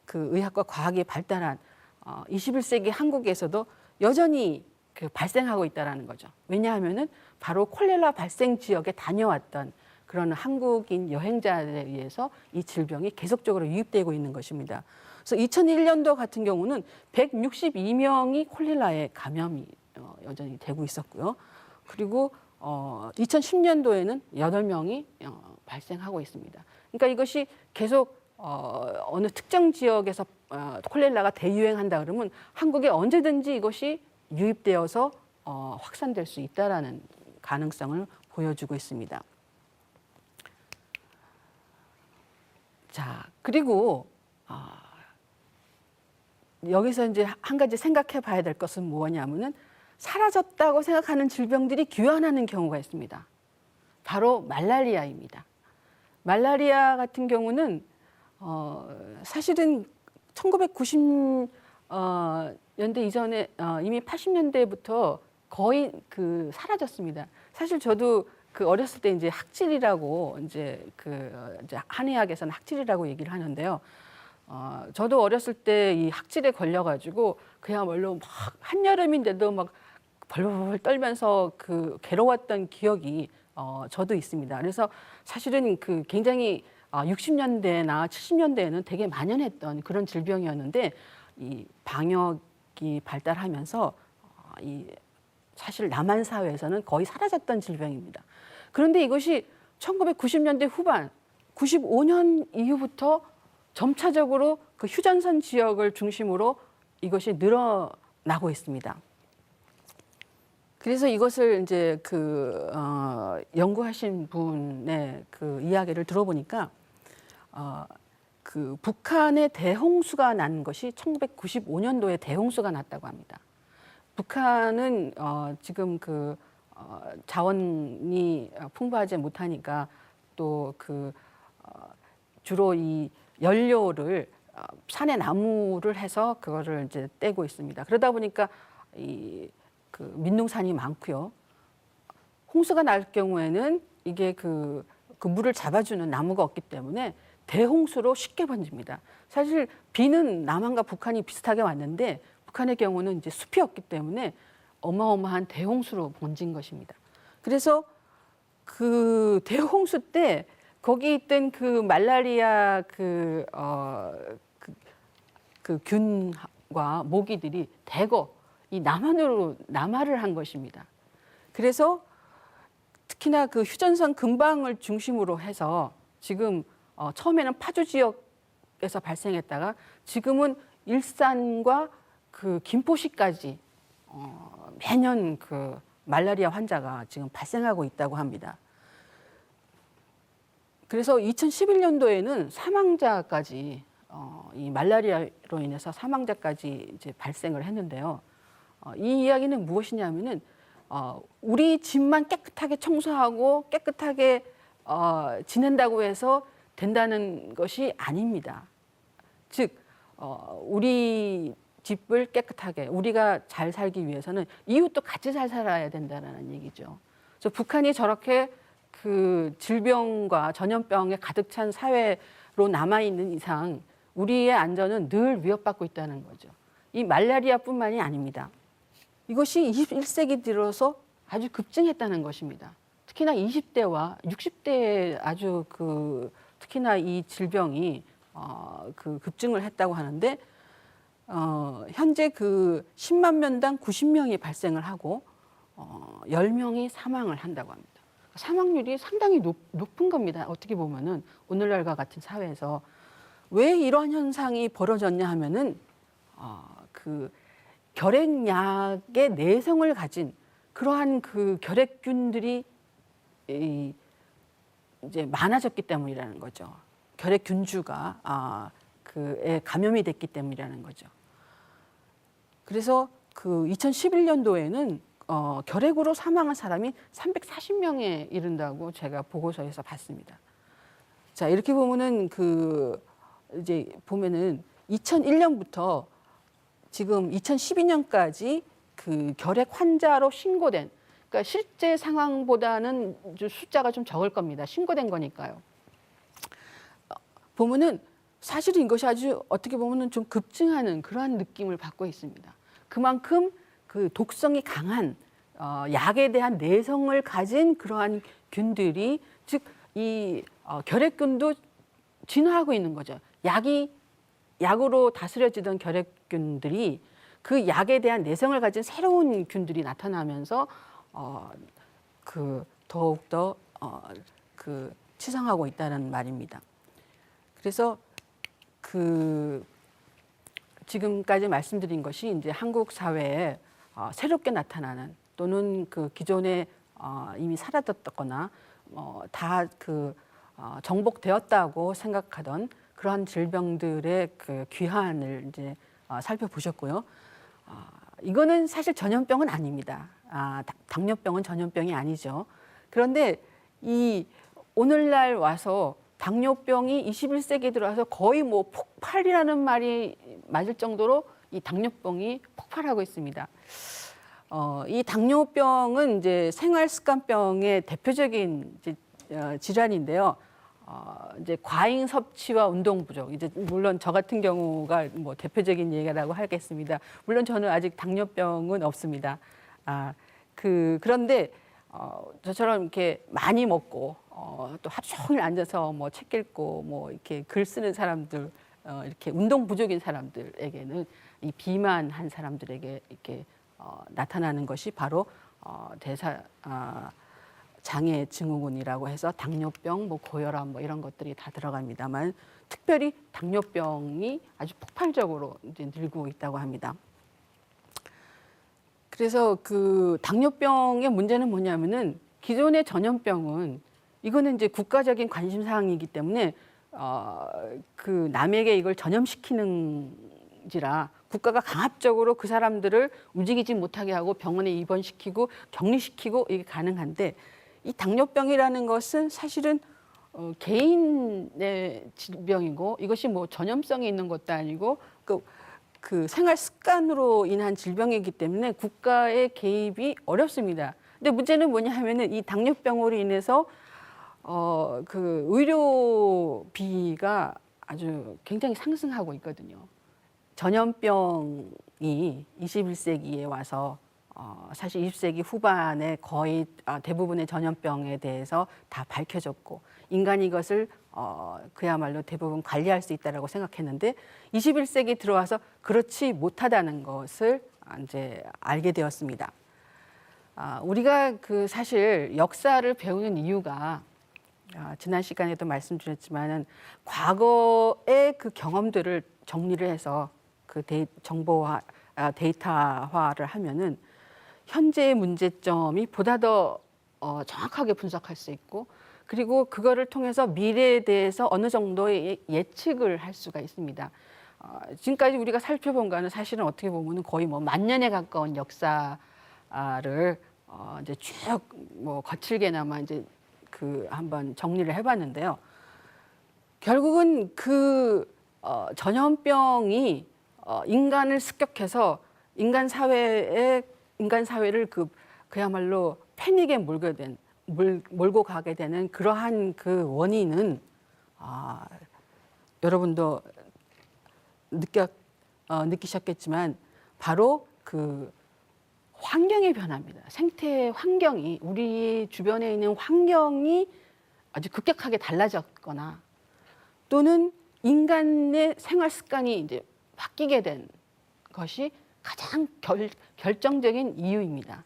[SPEAKER 2] 그 의학과 과학이 발달한 21세기 한국에서도 여전히 그 발생하고 있다라는 거죠. 왜냐하면은 바로 콜레라 발생 지역에 다녀왔던 그런 한국인 여행자들에 의해서 이 질병이 계속적으로 유입되고 있는 것입니다. 그래서 2001년도 같은 경우는 162명이 콜레라에 감염이 여전히 되고 있었고요. 그리고 2010년도에는 8명이 발생하고 있습니다. 그러니까 이것이 계속 어느 특정 지역에서 콜레라가 대유행한다 그러면 한국에 언제든지 이것이 유입되어서 확산될 수 있다라는 가능성을 보여주고 있습니다. 자, 그리고 여기서 이제 한 가지 생각해 봐야 될 것은 뭐냐면은 사라졌다고 생각하는 질병들이 귀환하는 경우가 있습니다. 바로 말라리아입니다. 말라리아 같은 경우는 사실은 1990년대 이전에 이미 80년대부터 거의 그 사라졌습니다. 사실 저도 그 어렸을 때 이제 학질이라고 이제 이제 한의학에서는 학질이라고 얘기를 하는데요. 저도 어렸을 때 이 학질에 걸려가지고 그야말로 막 한여름인데도 막 벌벌 떨면서 그 괴로웠던 기억이 저도 있습니다. 그래서 사실은 그 굉장히 60년대나 70년대에는 되게 만연했던 그런 질병이었는데 이 방역이 발달하면서 사실 남한 사회에서는 거의 사라졌던 질병입니다. 그런데 이것이 1990년대 후반, 95년 이후부터 점차적으로 그 휴전선 지역을 중심으로 이것이 늘어나고 있습니다. 그래서 이것을 이제 연구하신 분의 그 이야기를 들어보니까 그 북한의 대홍수가 난 것이 1995년도에 대홍수가 났다고 합니다. 북한은 지금 자원이 풍부하지 못하니까 또 주로 이 연료를 산에 나무를 해서 그거를 이제 떼고 있습니다. 그러다 보니까 민둥산이 많고요. 홍수가 날 경우에는 이게 그 물을 잡아주는 나무가 없기 때문에 대홍수로 쉽게 번집니다. 사실 비는 남한과 북한이 비슷하게 왔는데 북한의 경우는 이제 숲이 없기 때문에 어마어마한 대홍수로 번진 것입니다. 그래서 그 대홍수 때 거기 있던 그 말라리아 그 균과 모기들이 대거 이 남한으로 남하를 한 것입니다. 그래서 특히나 그 휴전선 근방을 중심으로 해서 지금 처음에는 파주 지역에서 발생했다가 지금은 일산과 그 김포시까지 매년 그 말라리아 환자가 지금 발생하고 있다고 합니다. 그래서 2011년도에는 사망자까지 이 말라리아로 인해서 사망자까지 이제 발생을 했는데요. 이 이야기는 무엇이냐면은 우리 집만 깨끗하게 청소하고 깨끗하게 지낸다고 해서 된다는 것이 아닙니다. 즉 우리 집을 깨끗하게 우리가 잘 살기 위해서는 이웃도 같이 잘 살아야 된다는 얘기죠. 그래서 북한이 저렇게 그 질병과 전염병에 가득 찬 사회로 남아 있는 이상 우리의 안전은 늘 위협받고 있다는 거죠. 이 말라리아뿐만이 아닙니다. 이것이 21세기 들어서 아주 급증했다는 것입니다. 특히나 20대와 60대에 아주 그 특히나 이 질병이 그 급증을 했다고 하는데 현재 그 10만 명당 90명이 발생을 하고 10명이 사망을 한다고 합니다. 사망률이 상당히 높은 겁니다. 어떻게 보면은 오늘날과 같은 사회에서 왜 이러한 현상이 벌어졌냐 하면은 그 결핵약의 내성을 가진 그러한 그 결핵균들이 이제 많아졌기 때문이라는 거죠. 결핵균주가 그에 감염이 됐기 때문이라는 거죠. 그래서 그 2011년도에는 결핵으로 사망한 사람이 340명에 이른다고 제가 보고서에서 봤습니다. 자, 이렇게 보면은 그 이제 보면은 2001년부터 지금 2012년까지 그 결핵 환자로 신고된, 그러니까 실제 상황보다는 숫자가 좀 적을 겁니다. 신고된 거니까요. 보면은 사실은 이것이 아주 어떻게 보면은 좀 급증하는 그러한 느낌을 받고 있습니다. 그만큼 그 독성이 강한 약에 대한 내성을 가진 그러한 균들이, 즉 이 결핵균도 진화하고 있는 거죠. 약으로 다스려지던 결핵균들이 그 약에 대한 내성을 가진 새로운 균들이 나타나면서 그 더욱더 그 치상하고 있다는 말입니다. 그래서 그 지금까지 말씀드린 것이 이제 한국 사회에 새롭게 나타나는 또는 그 기존에 이미 사라졌거나 다 그 정복되었다고 생각하던 그러한 질병들의 그 귀환을 이제 살펴보셨고요. 이거는 사실 전염병은 아닙니다. 당뇨병은 전염병이 아니죠. 그런데 이 오늘날 와서 당뇨병이 21세기 들어와서 거의 뭐 폭발이라는 말이 맞을 정도로 이 당뇨병이 폭발하고 있습니다. 이 당뇨병은 이제 생활습관병의 대표적인 이제 질환인데요. 이제 과잉 섭취와 운동 부족. 이제 물론 저 같은 경우가 뭐 대표적인 예라고 하겠습니다. 물론 저는 아직 당뇨병은 없습니다. 그런데 저처럼 이렇게 많이 먹고 또 하루 종일 앉아서 뭐 책 읽고 뭐 이렇게 글 쓰는 사람들, 이렇게 운동 부족인 사람들에게는 이 비만한 사람들에게 이렇게 나타나는 것이 바로 장애 증후군이라고 해서 당뇨병, 뭐 고혈압, 뭐 이런 것들이 다 들어갑니다만 특별히 당뇨병이 아주 폭발적으로 이제 늘고 있다고 합니다. 그래서 그 당뇨병의 문제는 뭐냐면은 기존의 전염병은 이거는 이제 국가적인 관심 사항이기 때문에 그 남에게 이걸 전염시키는지라 국가가 강압적으로 그 사람들을 움직이지 못하게 하고 병원에 입원시키고 격리시키고 이게 가능한데 이 당뇨병이라는 것은 사실은 개인의 질병이고 이것이 뭐 전염성이 있는 것도 아니고 그 생활 습관으로 인한 질병이기 때문에 국가의 개입이 어렵습니다. 근데 문제는 뭐냐 하면은 이 당뇨병으로 인해서 그 의료비가 아주 굉장히 상승하고 있거든요. 전염병이 21세기에 와서 사실 20세기 후반에 거의 대부분의 전염병에 대해서 다 밝혀졌고 인간이 이것을 그야말로 대부분 관리할 수 있다라고 생각했는데 21세기 들어와서 그렇지 못하다는 것을 이제 알게 되었습니다. 우리가 그 사실 역사를 배우는 이유가 지난 시간에도 말씀드렸지만은 과거의 그 경험들을 정리를 해서 그 정보화 데이터화를 하면은 현재의 문제점이 보다 더 정확하게 분석할 수 있고 그리고 그거를 통해서 미래에 대해서 어느 정도의 예측을 할 수가 있습니다. 지금까지 우리가 살펴본 거는 사실은 어떻게 보면은 거의 뭐 1000년에 가까운 역사를 이제 쭉 뭐 거칠게나마 이제 그 한번 정리를 해봤는데요. 결국은 그 전염병이 인간을 습격해서 인간 사회를 그야말로 패닉에 몰고 가게 되는 그러한 그 원인은 여러분도 느끼셨겠지만 바로 그 환경의 변화입니다. 생태 환경이 우리 주변에 있는 환경이 아주 급격하게 달라졌거나 또는 인간의 생활 습관이 이제 바뀌게 된 것이 가장 결정적인 이유입니다.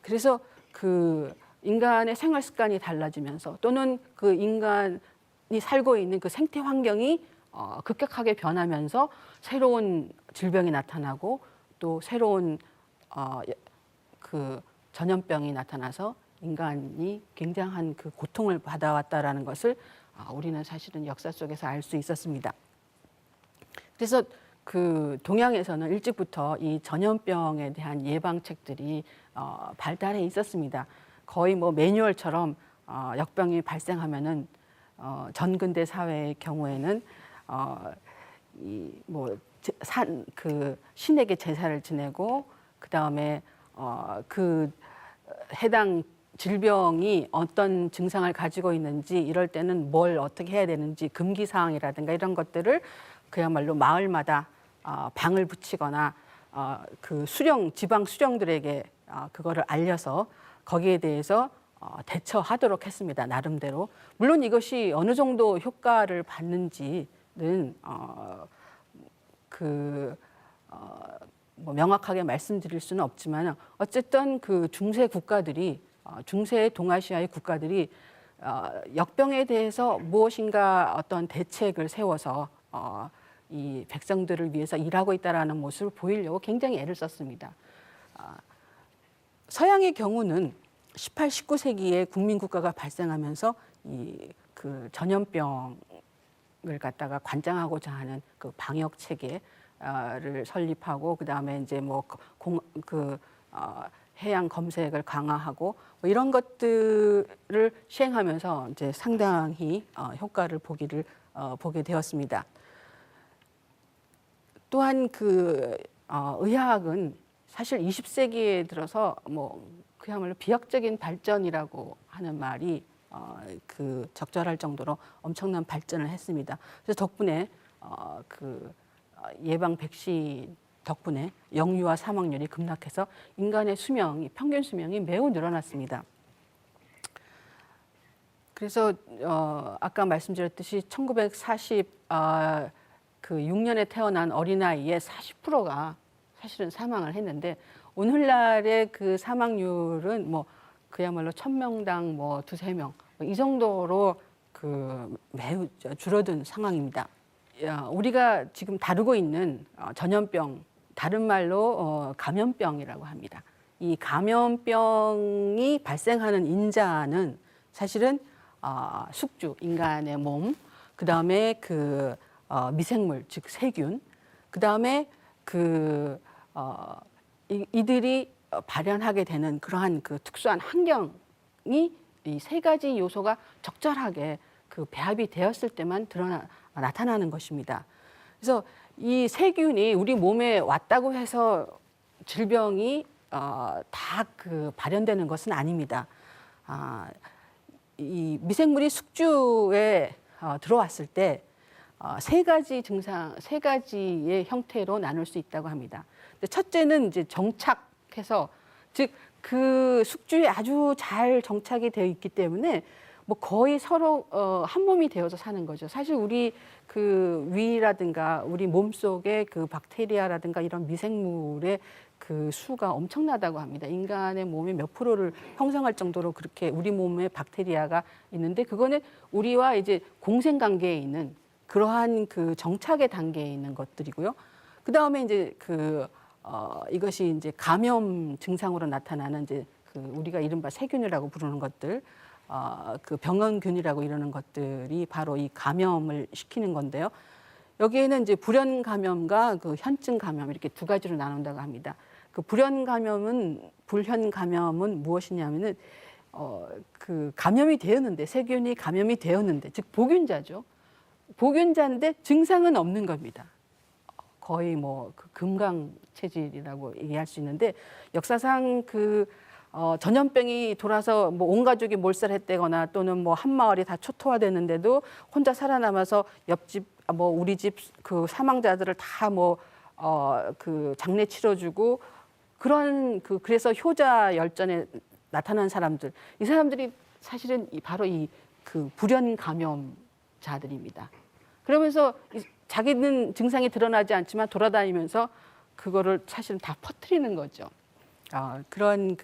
[SPEAKER 2] 그래서 그 인간의 생활 습관이 달라지면서 또는 그 인간이 살고 있는 그 생태 환경이 급격하게 변하면서 새로운 질병이 나타나고 또 새로운 그 전염병이 나타나서 인간이 굉장한 그 고통을 받아왔다라는 것을 우리는 사실은 역사 속에서 알 수 있었습니다. 그래서 그 동양에서는 일찍부터 이 전염병에 대한 예방책들이 발달해 있었습니다. 거의 뭐 매뉴얼처럼 역병이 발생하면은 전근대 사회의 경우에는 그 신에게 제사를 지내고 그 다음에 그 해당 질병이 어떤 증상을 가지고 있는지 이럴 때는 뭘 어떻게 해야 되는지 금기 사항이라든가 이런 것들을 그야말로 마을마다 방을 붙이거나 그 지방 수령들에게 그거를 알려서 거기에 대해서 대처하도록 했습니다. 나름대로. 물론 이것이 어느 정도 효과를 받는지는 뭐 명확하게 말씀드릴 수는 없지만 어쨌든 그 중세 동아시아의 국가들이 역병에 대해서 무엇인가 어떤 대책을 세워서 이 백성들을 위해서 일하고 있다라는 모습을 보이려고 굉장히 애를 썼습니다. 서양의 경우는 18, 19세기에 국민국가가 발생하면서 이 그 전염병을 갖다가 관장하고자 하는 그 방역 체계를 설립하고 그 다음에 이제 뭐 해양 검색을 강화하고 뭐 이런 것들을 시행하면서 이제 상당히 효과를 보게 되었습니다. 또한 그 의학은 사실 20세기에 들어서 뭐 그야말로 비약적인 발전이라고 하는 말이 그 적절할 정도로 엄청난 발전을 했습니다. 그래서 덕분에 그 예방 백신 덕분에 영유아 사망률이 급락해서 인간의 평균 수명이 매우 늘어났습니다. 그래서 아까 말씀드렸듯이 1946년에 태어난 어린아이의 40%가 사실은 사망을 했는데 오늘날의 그 사망률은 뭐 그야말로 1000명당 뭐 2~3명 이 정도로 그 매우 줄어든 상황입니다. 우리가 지금 다루고 있는 전염병, 다른 말로 감염병이라고 합니다. 이 감염병이 발생하는 인자는 사실은 숙주, 인간의 몸, 그 다음에 그 미생물, 즉 세균, 그 다음에 이들이 발현하게 되는 그러한 그 특수한 환경이 이 세 가지 요소가 적절하게 그 배합이 되었을 때만 나타나는 것입니다. 그래서 이 세균이 우리 몸에 왔다고 해서 질병이 다 그 발현되는 것은 아닙니다. 이 미생물이 숙주에 들어왔을 때 세 가지 증상, 세 가지의 형태로 나눌 수 있다고 합니다. 근데 첫째는 이제 정착해서, 즉 그 숙주에 아주 잘 정착이 되어 있기 때문에 뭐 거의 서로 한 몸이 되어서 사는 거죠. 사실 우리 그 위라든가 우리 몸 속에 그 박테리아라든가 이런 미생물의 그 수가 엄청나다고 합니다. 인간의 몸의 몇 프로를 형성할 정도로 그렇게 우리 몸에 박테리아가 있는데, 그거는 우리와 이제 공생 관계에 있는 그러한 그 정착의 단계에 있는 것들이고요. 그 다음에 이제 이것이 이제 감염 증상으로 나타나는 이제 그 우리가 이른바 세균이라고 부르는 것들, 그 병원균이라고 이러는 것들이 바로 이 감염을 시키는 건데요. 여기에는 이제 불연 감염과 그 현증 감염 이렇게 두 가지로 나눈다고 합니다. 그 불연 감염은 무엇이냐면은 그 감염이 되었는데, 세균이 감염이 되었는데, 즉 복균자죠. 복균자인데 증상은 없는 겁니다. 거의 뭐 그 금강 체질이라고 얘기할 수 있는데, 역사상 전염병이 돌아서 뭐 온 가족이 몰살했다거나 또는 뭐 한 마을이 다 초토화됐는데도 혼자 살아남아서 옆집 뭐 우리 집 그 사망자들을 다 뭐 그 장례 치러주고 그런 그래서 효자 열전에 나타난 사람들, 이 사람들이 사실은 바로 이 그 불연 감염자들입니다. 그러면서 자기는 증상이 드러나지 않지만 돌아다니면서 그거를 사실은 다 퍼뜨리는 거죠. 그런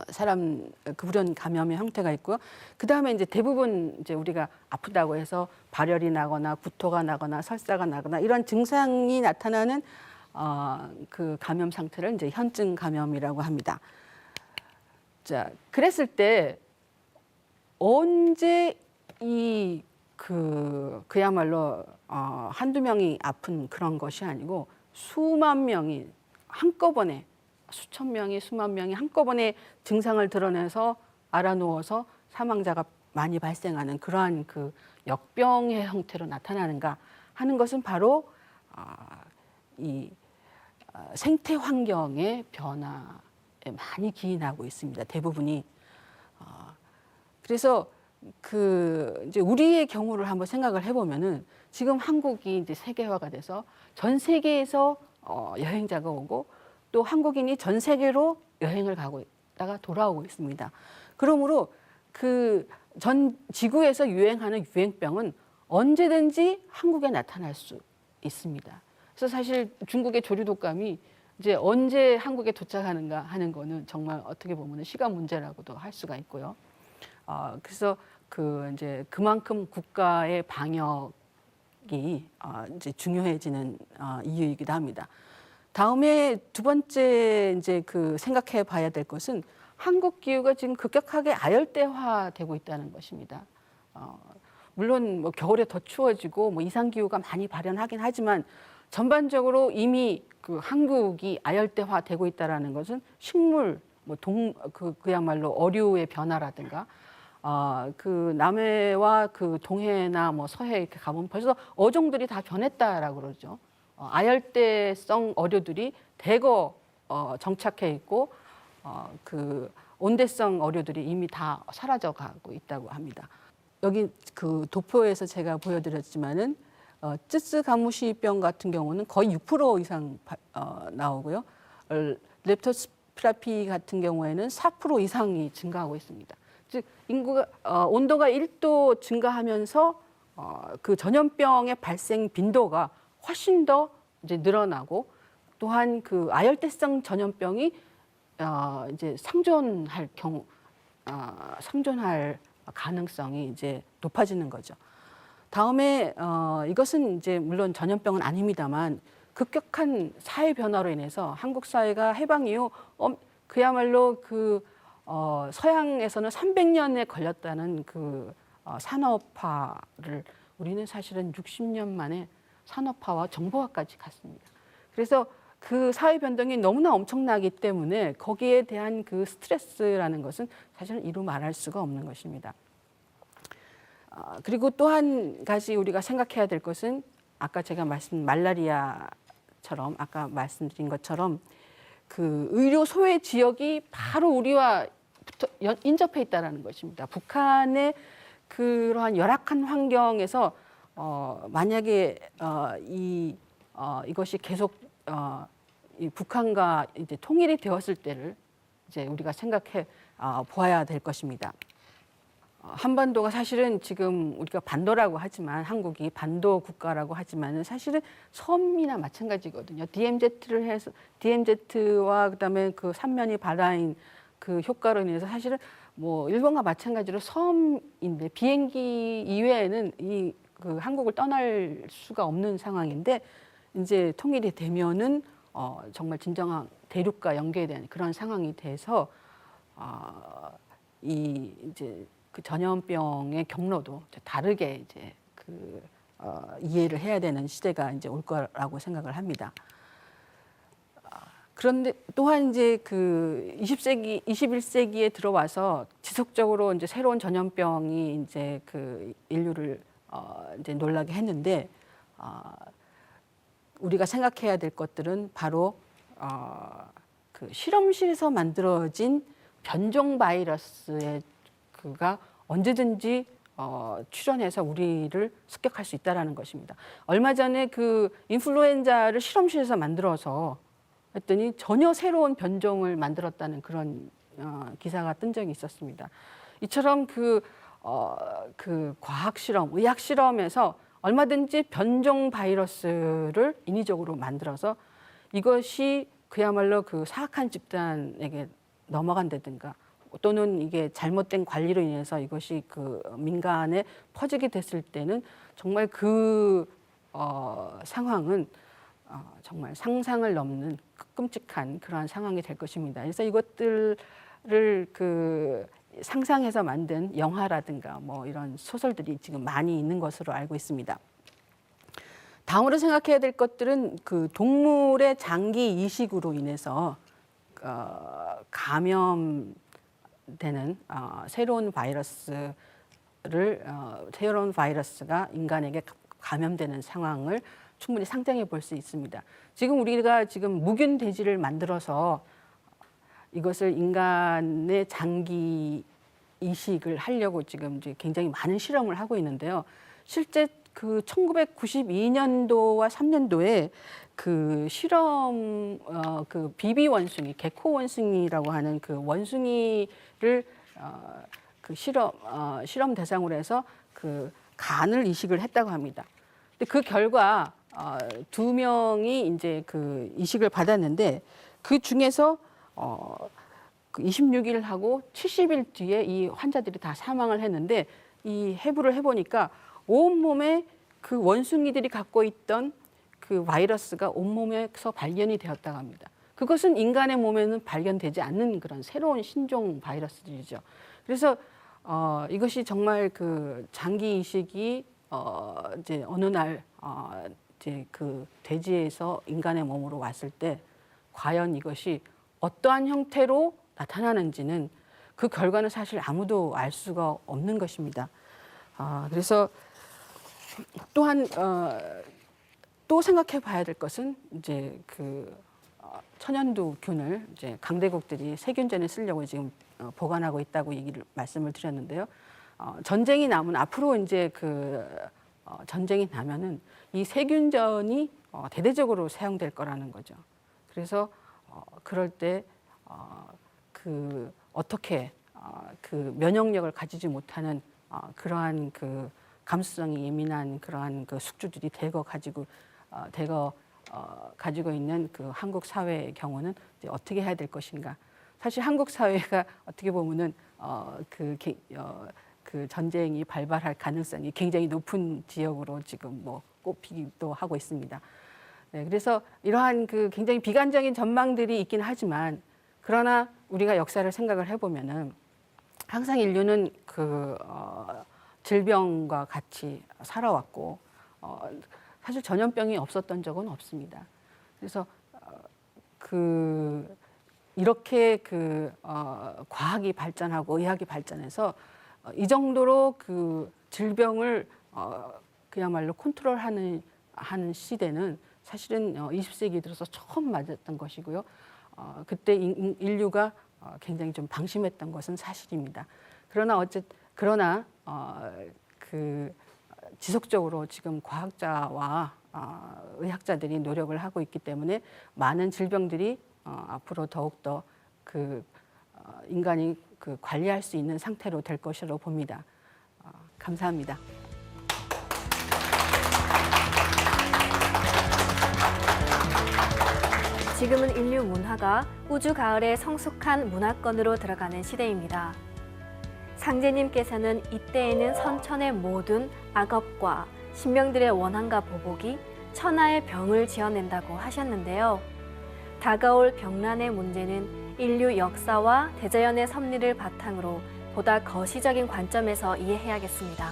[SPEAKER 2] 사람 그 불연 감염의 형태가 있고요. 그 다음에 이제 대부분 이제 우리가 아프다고 해서 발열이 나거나 구토가 나거나 설사가 나거나 이런 증상이 나타나는 그 감염 상태를 이제 현증 감염이라고 합니다. 자, 그랬을 때 언제 그야말로 한두 명이 아픈 그런 것이 아니고 수만 명이 한꺼번에, 수천 명이 수만 명이 한꺼번에 증상을 드러내서 알아누워서 사망자가 많이 발생하는 그러한 그 역병의 형태로 나타나는가 하는 것은 바로 이 생태 환경의 변화에 많이 기인하고 있습니다. 대부분이. 그래서 이제 우리의 경우를 한번 생각을 해보면은 지금 한국이 이제 세계화가 돼서 전 세계에서 여행자가 오고 또 한국인이 전 세계로 여행을 가고 있다가 돌아오고 있습니다. 그러므로 그 전 지구에서 유행하는 유행병은 언제든지 한국에 나타날 수 있습니다. 그래서 사실 중국의 조류독감이 이제 언제 한국에 도착하는가 하는 거는 정말 어떻게 보면 시간 문제라고도 할 수가 있고요. 그래서 이제 그만큼 국가의 방역이 이제 중요해지는 이유이기도 합니다. 다음에 두 번째 이제 생각해 봐야 될 것은 한국 기후가 지금 급격하게 아열대화되고 있다는 것입니다. 물론 뭐 겨울에 더 추워지고 뭐 이상 기후가 많이 발현하긴 하지만 전반적으로 이미 한국이 아열대화되고 있다라는 것은 식물 그야말로 어류의 변화라든가 남해와 동해나 뭐 서해 이렇게 가보면 벌써 어종들이 다 변했다라고 그러죠. 아열대성 어류들이 대거 정착해 있고 온대성 어류들이 이미 다 사라져 가고 있다고 합니다. 여기 도표에서 제가 보여드렸지만은 쯔쯔 가무시병 같은 경우는 거의 6% 이상 나오고요. 렙토스피라피 같은 경우에는 4% 이상이 증가하고 있습니다. 즉 인구가 온도가 1도 증가하면서 그 전염병의 발생 빈도가 훨씬 더 이제 늘어나고, 또한 아열대성 전염병이 이제 상존할 가능성이 이제 높아지는 거죠. 다음에 이것은 이제 물론 전염병은 아닙니다만 급격한 사회 변화로 인해서 한국 사회가 해방 이후 그야말로 서양에서는 300년에 걸렸다는 산업화를 우리는 사실은 60년 만에 산업화와 정보화까지 갔습니다. 그래서 사회 변동이 너무나 엄청나기 때문에 거기에 대한 스트레스라는 것은 사실은 이루 말할 수가 없는 것입니다. 그리고 또 한 가지 우리가 생각해야 될 것은 아까 제가 말라리아처럼 아까 말씀드린 것처럼 의료 소외 지역이 바로 우리와 인접해 있다라는 것입니다. 북한의 그러한 열악한 환경에서 만약에 이것이 계속 이 북한과 이제 통일이 되었을 때를 이제 우리가 생각해 보아야 될 것입니다. 한반도가 사실은 지금 우리가 반도라고 하지만 한국이 반도 국가라고 하지만은 사실은 섬이나 마찬가지거든요. DMZ를 해서 DMZ와 그다음에 그 삼면이 바다인 그 효과로 인해서 사실은 뭐 일본과 마찬가지로 섬인데 비행기 이외에는 이 그 한국을 떠날 수가 없는 상황인데 이제 통일이 되면은 정말 진정한 대륙과 연계된 그런 상황이 돼서 이 이제 그 전염병의 경로도 다르게 이제 이해를 해야 되는 시대가 이제 올 거라고 생각을 합니다. 그런데 또한 이제 그 20세기, 21세기에 들어와서 지속적으로 이제 새로운 전염병이 이제 그 인류를 이제 놀라게 했는데 우리가 생각해야 될 것들은 바로 그 실험실에서 만들어진 변종 바이러스의 그가 언제든지 출현해서 우리를 습격할 수 있다라는 것입니다. 얼마 전에 그 인플루엔자를 실험실에서 만들어서 했더니 전혀 새로운 변종을 만들었다는 그런 기사가 뜬 적이 있었습니다. 이처럼 그 과학 실험, 의학 실험에서 얼마든지 변종 바이러스를 인위적으로 만들어서 이것이 그야말로 그 사악한 집단에게 넘어간다든가 또는 이게 잘못된 관리로 인해서 이것이 그 민간에 퍼지게 됐을 때는 정말 그 상황은 정말 상상을 넘는 끔찍한 그러한 상황이 될 것입니다. 그래서 이것들을 그 상상해서 만든 영화라든가 뭐 이런 소설들이 지금 많이 있는 것으로 알고 있습니다. 다음으로 생각해야 될 것들은 그 동물의 장기 이식으로 인해서 감염되는 새로운 바이러스가 인간에게 감염되는 상황을 충분히 상상해 볼 수 있습니다. 지금 우리가 지금 무균 돼지를 만들어서 이것을 인간의 장기 이식을 하려고 지금 이제 굉장히 많은 실험을 하고 있는데요. 실제 그 1992년도와 3년도에 그 실험 그 비비 원숭이, 개코 원숭이라고 하는 그 원숭이를 그 실험 대상으로 해서 그 간을 이식을 했다고 합니다. 근데 그 결과 2명이 이제 그 이식을 받았는데 그 중에서 그 26일하고 70일 뒤에 이 환자들이 다 사망을 했는데 이 해부를 해보니까 온몸에 그 원숭이들이 갖고 있던 그 바이러스가 온몸에서 발견이 되었다고 합니다. 그것은 인간의 몸에는 발견되지 않는 그런 새로운 신종 바이러스들이죠. 그래서 이것이 정말 그 장기 이식이 이제 어느 날 이제 그 돼지에서 인간의 몸으로 왔을 때 과연 이것이 어떠한 형태로 나타나는지는 그 결과는 사실 아무도 알 수가 없는 것입니다. 그래서 또한 또 생각해 봐야 될 것은 이제 그 천연두균을 이제 강대국들이 세균전에 쓰려고 지금 보관하고 있다고 말씀을 드렸는데요. 전쟁이 나면 앞으로 이제 전쟁이 나면은 이 세균전이 대대적으로 사용될 거라는 거죠. 그래서 그럴 때 어떻게 그 면역력을 가지지 못하는 그러한 그 감수성이 예민한 그러한 그 숙주들이 가지고 있는 그 한국 사회의 경우는 이제 어떻게 해야 될 것인가. 사실 한국 사회가 어떻게 보면은 그 전쟁이 발발할 가능성이 굉장히 높은 지역으로 지금 뭐 꼽히기도 하고 있습니다. 네, 그래서 이러한 그 굉장히 비관적인 전망들이 있긴 하지만 그러나 우리가 역사를 생각을 해보면은 항상 인류는 질병과 같이 살아왔고 사실 전염병이 없었던 적은 없습니다. 그래서 이렇게 과학이 발전하고 의학이 발전해서 이 정도로 그 질병을 그야말로 컨트롤하는 시대는 사실은 20세기 들어서 처음 맞았던 것이고요. 그때 인류가 굉장히 좀 방심했던 것은 사실입니다. 그러나 그 지속적으로 지금 과학자와 의학자들이 노력을 하고 있기 때문에 많은 질병들이 앞으로 더욱더 인간이 관리할 수 있는 상태로 될 것으로 봅니다. 감사합니다.
[SPEAKER 1] 지금은 인류 문화가 우주 가을의 성숙한 문화권으로 들어가는 시대입니다. 상제님께서는 이때에는 선천의 모든 악업과 신명들의 원한과 보복이 천하의 병을 지어낸다고 하셨는데요. 다가올 병난의 문제는 인류 역사와 대자연의 섭리를 바탕으로 보다 거시적인 관점에서 이해해야겠습니다.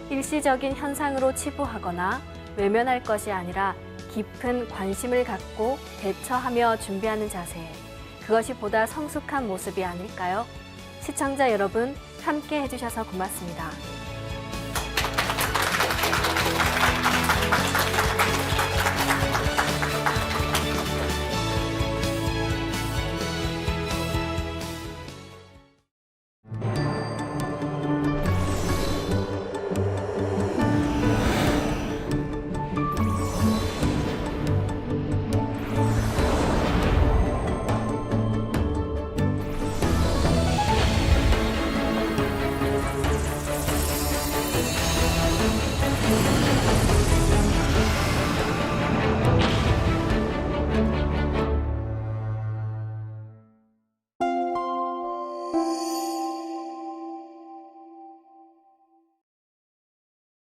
[SPEAKER 1] 일시적인 현상으로 치부하거나 외면할 것이 아니라 깊은 관심을 갖고 대처하며 준비하는 자세, 그것이 보다 성숙한 모습이 아닐까요? 시청자 여러분, 함께 해주셔서 고맙습니다.